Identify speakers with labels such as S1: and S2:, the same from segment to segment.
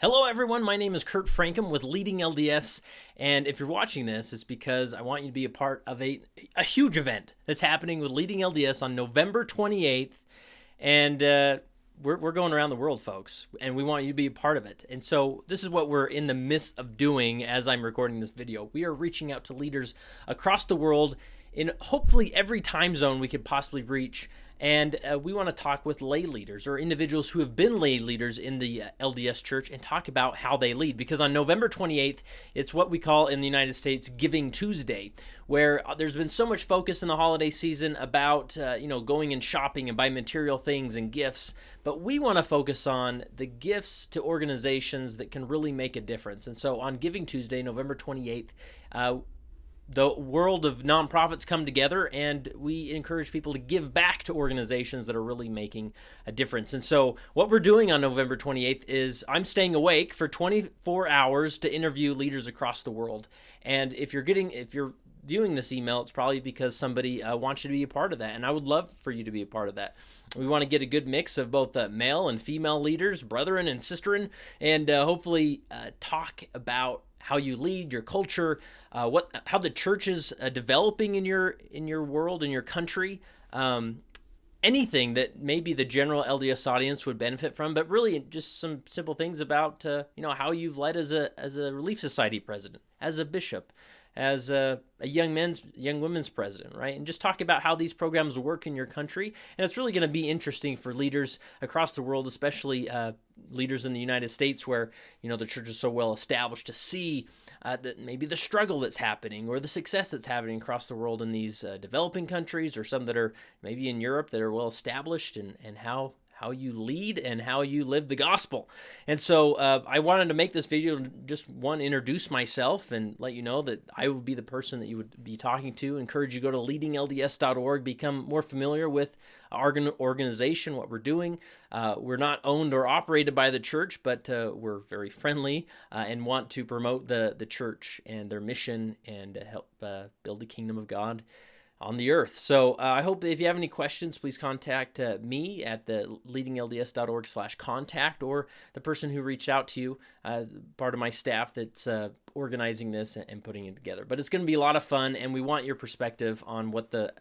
S1: Hello everyone, my name is Kurt Frankum with Leading LDS, and if you're watching this, it's because I want you to be a part of a huge event that's happening with Leading LDS on November 28th, and we're going around the world, folks, and we want you to be a part of it. And so this is what we're in the midst of doing as I'm recording this video. We are reaching out to leaders across the world in hopefully every time zone we could possibly reach. And we want to talk with lay leaders or individuals who have been lay leaders in the LDS church and talk about how they lead. Because on November 28th, it's what we call in the United States Giving Tuesday, where there's been so much focus in the holiday season about going and shopping and buying material things and gifts. But we want to focus on the gifts to organizations that can really make a difference. And so on Giving Tuesday, November 28th, the world of nonprofits come together, and we encourage people to give back to organizations that are really making a difference. And so what we're doing on November 28th is I'm staying awake for 24 hours to interview leaders across the world. And if you're viewing this email, it's probably because somebody wants you to be a part of that, and I would love for you to be a part of that. We want to get a good mix of both male and female leaders, brethren and sisterin, and hopefully talk about how you lead, your culture, how the church is developing in your world, in your country, anything that maybe the general LDS audience would benefit from, but really just some simple things about how you've led as a Relief Society president, as a bishop, as a young women's president, right? And just talk about how these programs work in your country. And it's really going to be interesting for leaders across the world, especially leaders in the United States where, the church is so well established, to see that maybe the struggle that's happening or the success that's happening across the world in these developing countries, or some that are maybe in Europe that are well established, and how you lead and how you live the gospel. And so I wanted to make this video to just introduce myself and let you know that I would be the person that you would be talking to. Encourage you to go to leadinglds.org, become more familiar with our organization, what we're doing. We're not owned or operated by the church, but we're very friendly and want to promote the church and their mission and help build the kingdom of God on the earth. So I hope if you have any questions, please contact me at the leadinglds.org/contact, or the person who reached out to you, part of my staff that's organizing this and putting it together. But it's going to be a lot of fun, and we want your perspective on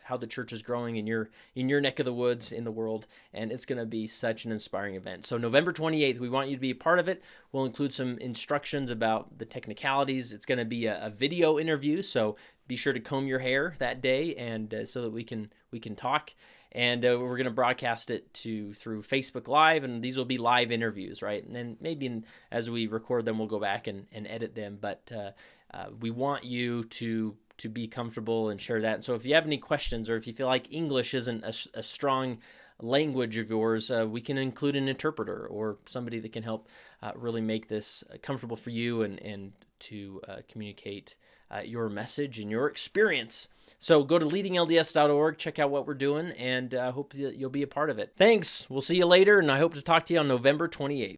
S1: how the church is growing in your neck of the woods in the world, and it's going to be such an inspiring event. So November 28th, we want you to be a part of it. We'll include some instructions about the technicalities. It's going to be a video interview, so be sure to comb your hair that day, and so that we can talk. And we're going to broadcast it through Facebook Live, and these will be live interviews, right? And then maybe as we record them, we'll go back and edit them. But we want you to be comfortable and share that. And so if you have any questions, or if you feel like English isn't a strong language of yours, we can include an interpreter or somebody that can help really make this comfortable for you and to communicate your message and your experience. So go to leadinglds.org, check out what we're doing, and I hope that you'll be a part of it. Thanks. We'll see you later, and I hope to talk to you on November 28th.